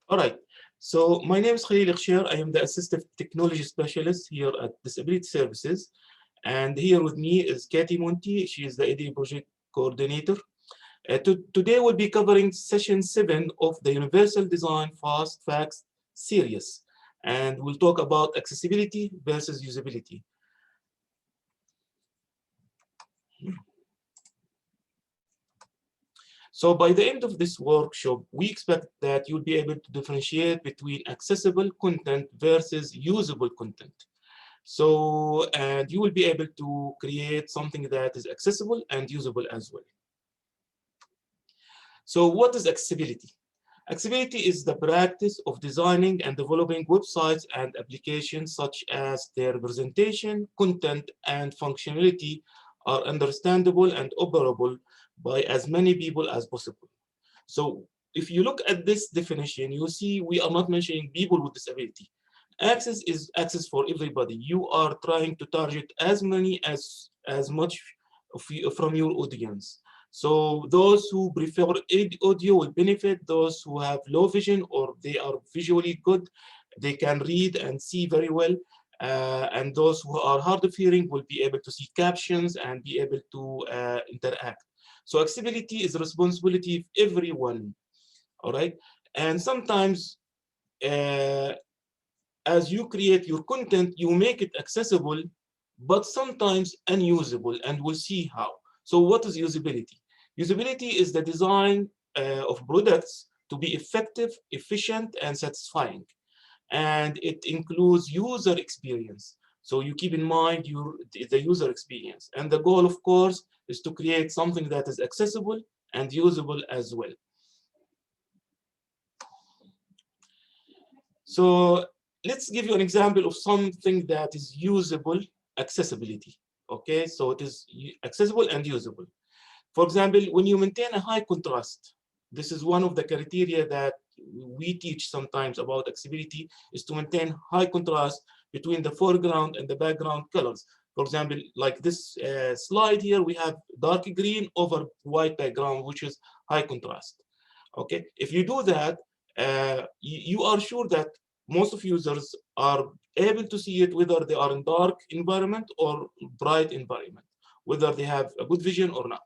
All right. So my name is Khalil Ikhshir. I am the Assistive Technology Specialist here at Disability Services. And here with me is Katie Monti. She is the AD Project Coordinator. Today we'll be covering session 7 of the Universal Design Fast Facts series. And we'll talk about accessibility versus usability. So by the end of this workshop, we expect that you'll be able to differentiate between accessible content versus usable content. So, and you will be able to create something that is accessible and usable as well. So what is accessibility? Accessibility is the practice of designing and developing websites and applications such as their presentation, content, and functionality are understandable and operable by as many people as possible. So if you look at this definition, you see we are not mentioning people with disability. Access is access for everybody. You are trying to target as many as much of you, from your audience. So those who prefer audio will benefit. Those who have low vision or they are visually good, they can read and see very well. And those who are hard of hearing will be able to see captions and be able to interact. So accessibility is the responsibility of everyone, all right? And sometimes uh, as you create your content, you make it accessible, but sometimes unusable, and we'll see how. So what is usability? Usability is the design of products to be effective, efficient, and satisfying. And it includes user experience. So you keep in mind the user experience. And the goal, of course, is to create something that is accessible and usable as well. So let's give you an example of something that is usable accessibility. Okay, so it is accessible and usable. For example, when you maintain a high contrast, this is one of the criteria that we teach sometimes about accessibility, is to maintain high contrast between the foreground and the background colors. For example, like this slide here, we have dark green over white background, which is high contrast. Okay, if you do that, you are sure that most of users are able to see it whether they are in dark environment or bright environment, whether they have a good vision or not.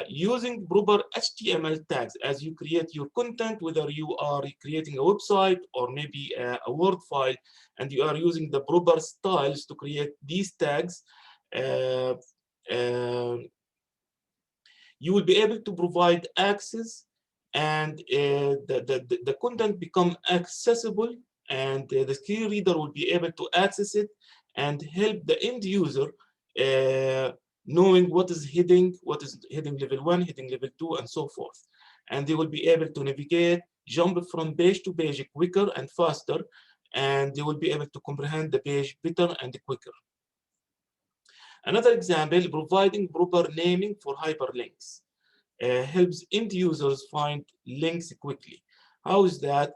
Using proper HTML tags as you create your content, whether you are creating a website or maybe a Word file, and you are using the proper styles to create these tags, uh, uh, you will be able to provide access, and the content become accessible, and the screen reader will be able to access it and help the end user knowing what is heading level 1, heading level 2, and so forth. And they will be able to navigate, jump from page to page quicker and faster, and they will be able to comprehend the page better and quicker. Another example, providing proper naming for hyperlinks helps end users find links quickly. How is that?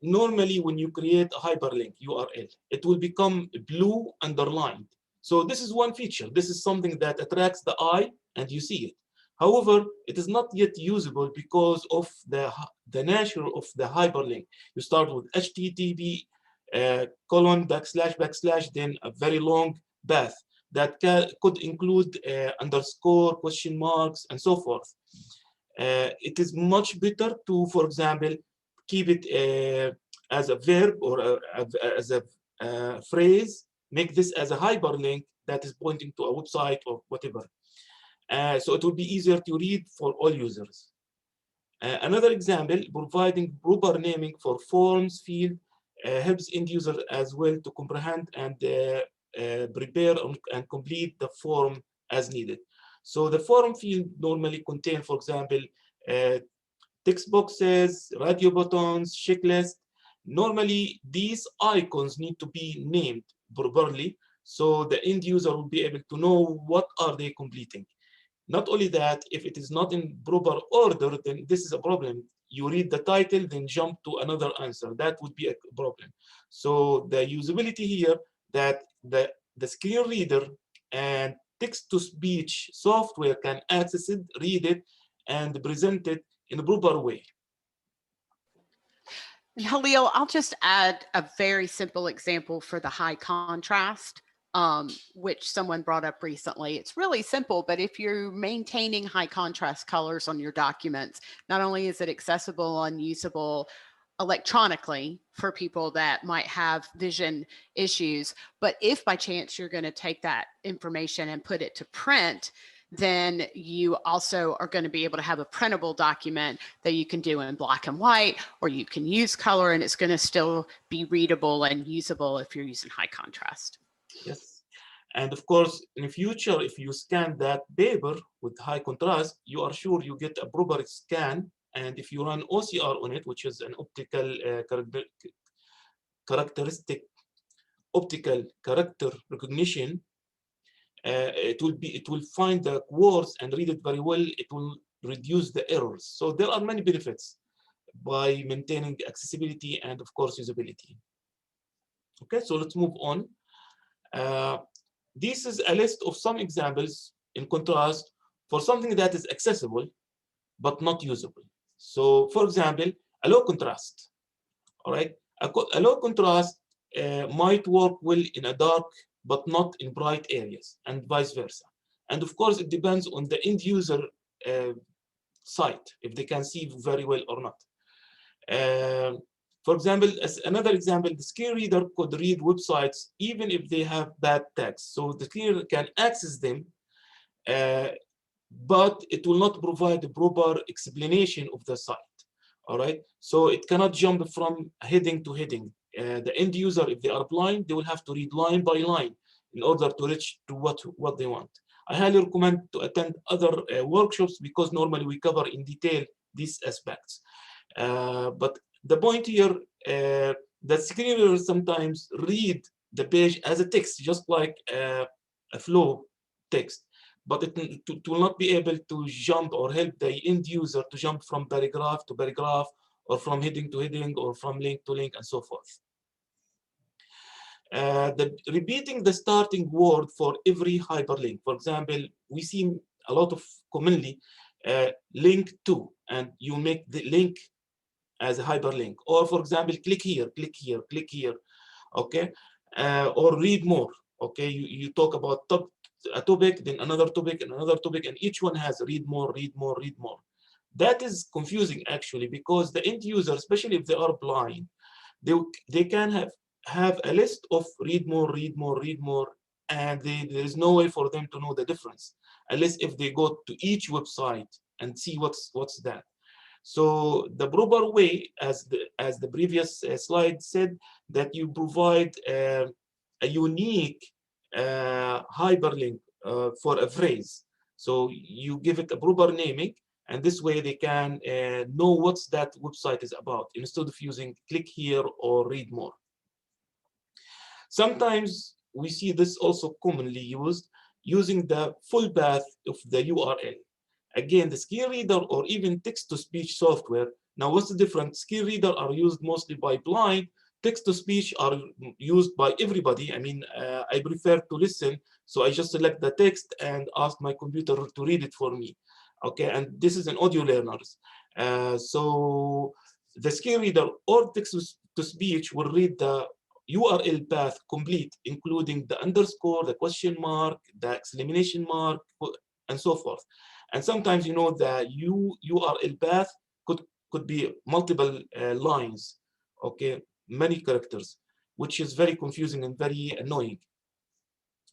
Normally, when you create a hyperlink URL, it will become blue underlined. So this is one feature. This is something that attracts the eye and you see it. However, it is not yet usable because of the nature of the hyperlink. You start with HTTP colon backslash, then a very long path that could include underscore, question marks, and so forth. It is much better to, for example, keep it as a verb or as a phrase, make this as a hyperlink that is pointing to a website or whatever. So it will be easier to read for all users. Another example, providing proper naming for forms field helps end users as well to comprehend and prepare and complete the form as needed. So the form field normally contain, for example, text boxes, radio buttons, checklist. Normally, these icons need to be named properly, so the end user will be able to know what are they completing. Not only that, if it is not in proper order, then this is a problem. You read the title, then jump to another answer. That would be a problem. So the usability here, that the screen reader and text-to-speech software can access it, read it, and present it in a proper way. And Halil, I'll just add a very simple example for the high contrast, which someone brought up recently. It's really simple, but if you're maintaining high contrast colors on your documents, not only is it accessible and usable electronically for people that might have vision issues, but if by chance you're going to take that information and put it to print, then you also are going to be able to have a printable document that you can do in black and white, or you can use color, and it's going to still be readable and usable if you're using high contrast. Yes. And of course, in the future, if you scan that paper with high contrast, you are sure you get a proper scan. And if you run OCR on it, which is an characteristic optical character recognition, it will find the words and read it very well. It will reduce the errors. So there are many benefits by maintaining accessibility and of course usability. Okay, so let's move on. This is a list of some examples in contrast for something that is accessible but not usable. So for example, a low contrast. All right, a low contrast might work well in a dark but not in bright areas, and vice versa. And of course, it depends on the end user uh, site, if they can see very well or not. Uh, for example, as another example, the screen reader could read websites even if they have bad text. So the screen reader can access them, uh, but it will not provide a proper explanation of the site. All right, so it cannot jump from heading to heading. The end user, if they are blind, they will have to read line by line in order to reach to what they want. I highly recommend to attend other workshops because normally we cover in detail these aspects. But the point here, that screen readers sometimes read the page as a text, just like a flow text, but it will not be able to jump or help the end user to jump from paragraph to paragraph, or from heading to heading, or from link to link, and so forth. Repeating the starting word for every hyperlink. For example, we see a lot of commonly link to, and you make the link as a hyperlink. Or for example, click here, click here, click here, okay? Or read more, okay? You talk about a topic, then another topic, and another topic, and each one has read more, read more, read more. That is confusing actually, because the end user, especially if they are blind, they can have a list of read more, read more, read more, and there is no way for them to know the difference, unless if they go to each website and see what's that. So the proper way, as the previous slide said, that you provide a unique hyperlink for a phrase. So you give it a proper naming, and this way they can know what's that website is about, instead of using click here or read more. Sometimes we see this also commonly used, using the full path of the URL. Again, the screen reader or even text-to-speech software. Now, what's the difference? Screen reader are used mostly by blind. Text-to-speech are used by everybody. I mean, I prefer to listen, so I just select the text and ask my computer to read it for me. Okay, and this is an audio learners. So the screen reader or text-to-speech will read the URL path complete, including the underscore, the question mark, the exclamation mark, and so forth. And sometimes, you know, the URL path could be multiple lines, okay, many characters, which is very confusing and very annoying.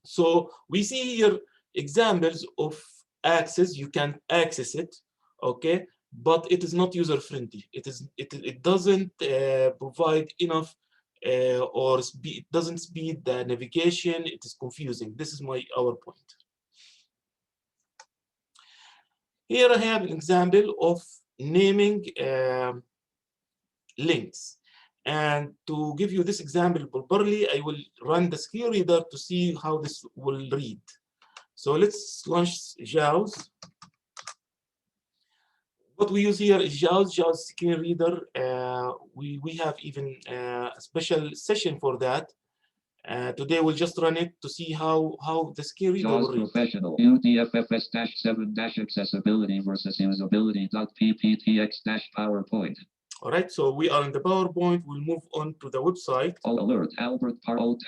So we see here examples of access. You can access it, okay, but it is not user friendly. It doesn't provide enough or it doesn't speed the navigation. It is confusing. This is our point. Here I have an example of naming links. And to give you this example properly, I will run the screen reader to see how this will read. So let's launch JAWS. What we use here is JAWS screen reader. We have even a special session for that. Today we'll just run it to see how the screen reader will read. Professional UTFFS-7- accessibility versus usability.pptx-PowerPoint. All right, so we are in the PowerPoint. We'll move on to the website. All alert, Albert Par, alt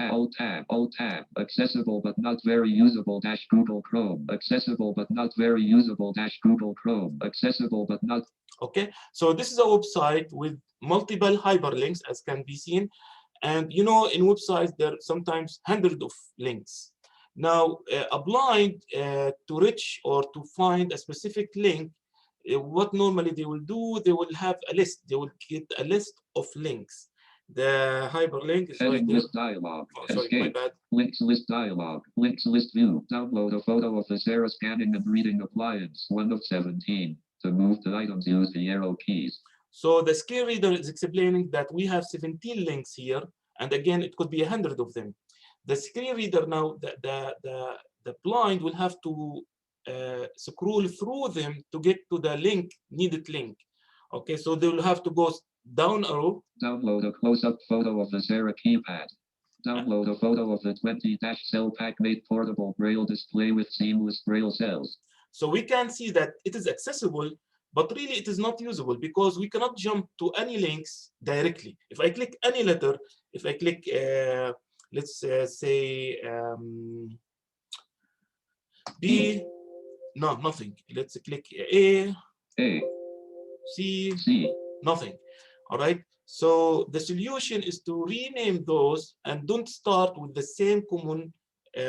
tab, accessible but not very usable dash Google Chrome, accessible but not very usable dash Google Chrome, accessible but not. Okay, so this is a website with multiple hyperlinks, as can be seen. And you know, in websites, there are sometimes hundreds of links. Now, a blind to reach or to find a specific link, what normally they will do, they will have a list. They will get a list of links. The hyperlink is right there. List dialog. Oh, sorry, my bad. Links list dialog. Links list view. Download a photo of the Sarah scanning and reading appliance. 1 of 17. To move the items, use the arrow keys. So the screen reader is explaining that we have 17 links here. And again, it could be 100 of them. The screen reader now, the blind will have to scroll through them to get to the needed link. Okay, so they will have to go down arrow. Download a close-up photo of the Sarah keypad. Download a photo of the 20-cell PackMate portable Braille display with seamless Braille cells. So we can see that it is accessible, but really it is not usable because we cannot jump to any links directly. If I click any letter, if I click, let's say B, no, nothing. Let's click A, C, nothing. All right. So the solution is to rename those and don't start with the same common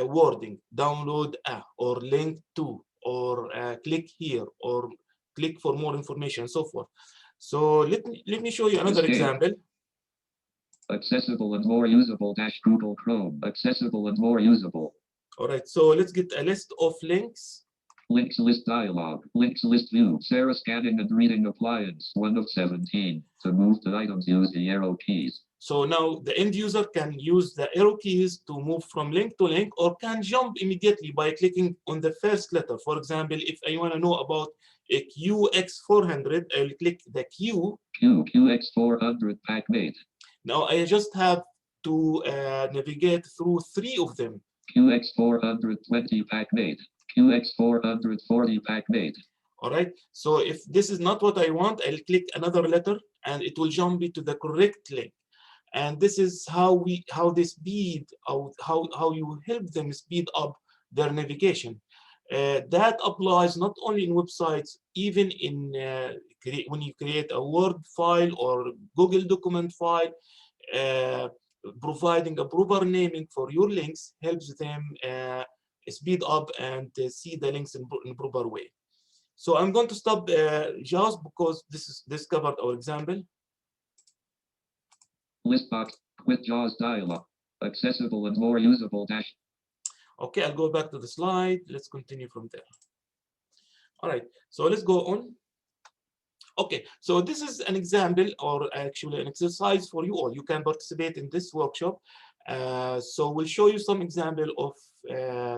wording, download a, or link to, or click here, or click for more information, and so forth. So let me show you another example. Accessible and more usable dash Google Chrome. Accessible and more usable. All right, so let's get a list of links. Links list dialog. Links list view. Sarah scanning and reading appliance. 1 of 17. To move the items, use the arrow keys. So now the end user can use the arrow keys to move from link to link, or can jump immediately by clicking on the first letter. For example, if I want to know about a QX400, I'll click the Q. QX400 PackMate. Now I just have to navigate through 3 of them. QX420 PackMate. QX440 PackMate. All right. So if this is not what I want, I'll click another letter and it will jump me to the correct link. And this is how they speed out, how you help them speed up their navigation. That applies not only in websites, even in when you create a Word file or Google document file. Providing a proper naming for your links helps them speed up and see the links in proper way. So I'm going to stop just because this covered our example. List box with JAWS dialog. Accessible and more usable dash. Okay, I'll go back to the slide. Let's continue from there. All right, so let's go on. Okay, so this is an example, or actually an exercise for you all. You can participate in this workshop. So we'll show you some example of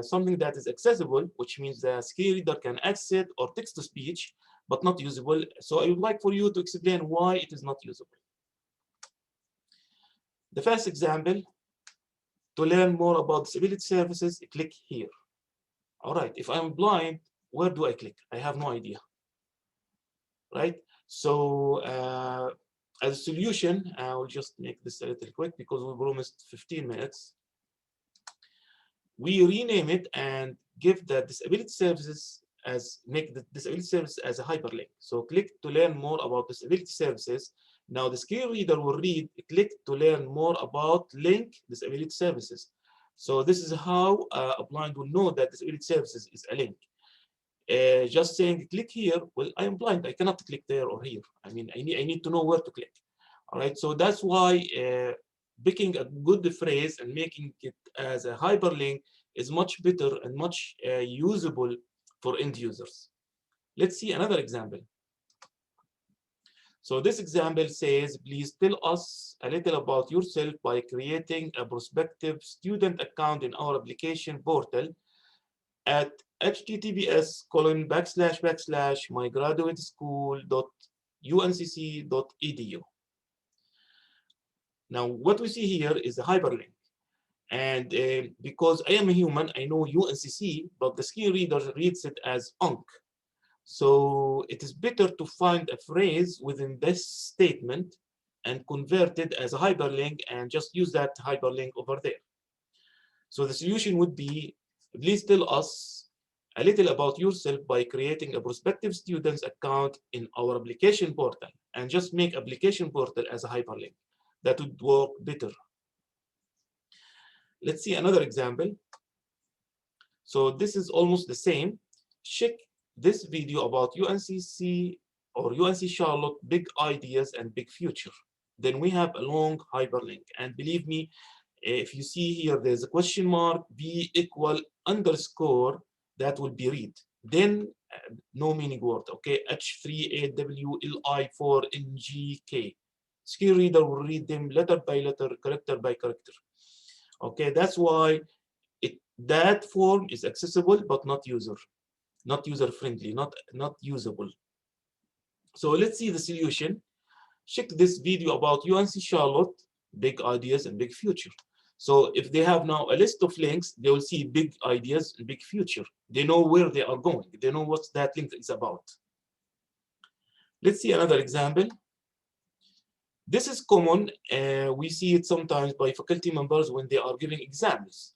something that is accessible, which means the screen reader can access it, or text-to-speech, but not usable. So I would like for you to explain why it is not usable. The first example, to learn more about disability services, click here. All right, if I'm blind, where do I click? I have no idea. Right? So as a solution, I'll just make this a little quick because we promised 15 minutes. We rename it and give the disability services make the disability service as a hyperlink. So click to learn more about disability services. Now the screen reader will read, click to learn more about link disability services. So this is how a blind will know that disability services is a link. Just saying click here, well, I am blind, I cannot click there or here. I mean, I need to know where to click. All right, so that's why picking a good phrase and making it as a hyperlink is much better and much usable for end users. Let's see another example. So this example says, please tell us a little about yourself by creating a prospective student account in our application portal at https://mygraduateschool.uncc.edu. Now, what we see here is a hyperlink. And because I am a human, I know UNCC, but the screen reader reads it as UNC. So it is better to find a phrase within this statement and convert it as a hyperlink and just use that hyperlink over there. So the solution would be, please tell us a little about yourself by creating a prospective student's account in our application portal, and just make application portal as a hyperlink. That would work better. Let's see another example. So this is almost the same. Check this video about UNCC or UNC Charlotte big ideas and big future. Then we have a long hyperlink, and believe me, if you see here, there's a question mark, B equal underscore, that will be read. Then no meaning word, okay? H3AWLI4NGK. Screen reader will read them letter by letter, character by character. Okay, that's why that form is accessible but not user friendly, not usable. So let's see the solution. Check this video about UNC Charlotte big ideas and big future. So if they have now a list of links, they will see big ideas and big future. They know where they are going. They know what that link is about. Let's see another example. This is common. We see it sometimes by faculty members when they are giving exams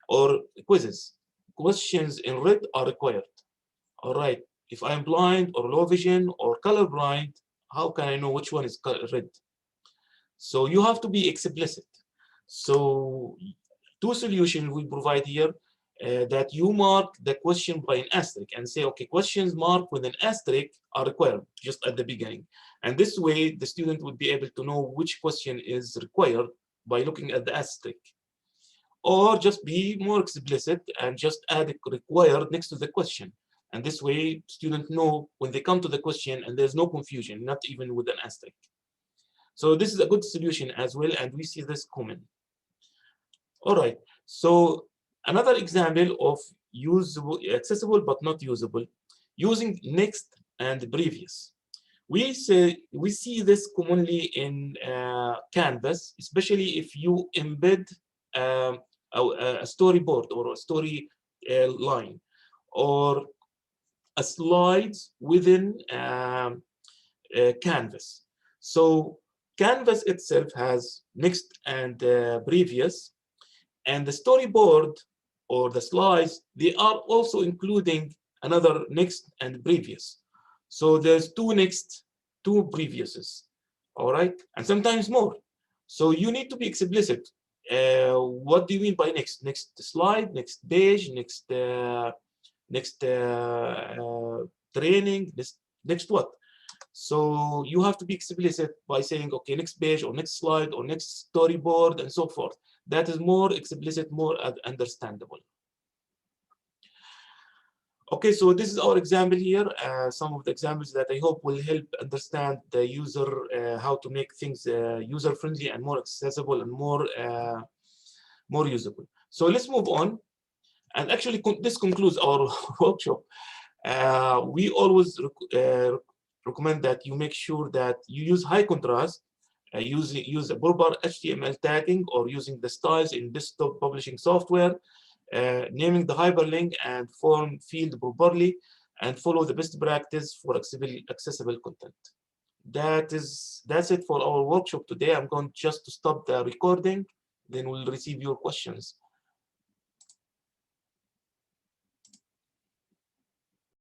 or quizzes. Questions in red are required. All right, if I'm blind or low vision or colorblind, how can I know which one is red? So you have to be explicit. So two solutions we provide here, that you mark the question by an asterisk and say, okay, questions marked with an asterisk are required just at the beginning. And this way, the student would be able to know which question is required by looking at the asterisk. Or just be more explicit and just add required next to the question. And this way, students know when they come to the question and there's no confusion, not even with an asterisk. So this is a good solution as well, and we see this common. All right, so another example of usable, accessible but not usable, using next and previous. We see this commonly in Canvas, especially if you embed a storyboard or a story line or a slides within Canvas. So Canvas itself has next and previous, and the storyboard or the slides, they are also including another next and previous. So there's two next, two previouses, all right? And sometimes more. So you need to be explicit. What do you mean by next? Next slide, next page, next training, next what? So you have to be explicit by saying, okay, next page or next slide or next storyboard and so forth. That is more explicit, more understandable. Okay, so this is our example here. Some of the examples that I hope will help understand the user, how to make things user-friendly and more accessible and more usable. So let's move on. And actually, this concludes our workshop. We always recommend that you make sure that you use high contrast, use a proper HTML tagging, or using the styles in desktop publishing software, naming the hyperlink and form field properly, and follow the best practice for accessible content. That's it for our workshop today. I'm going just to stop the recording, then we'll receive your questions.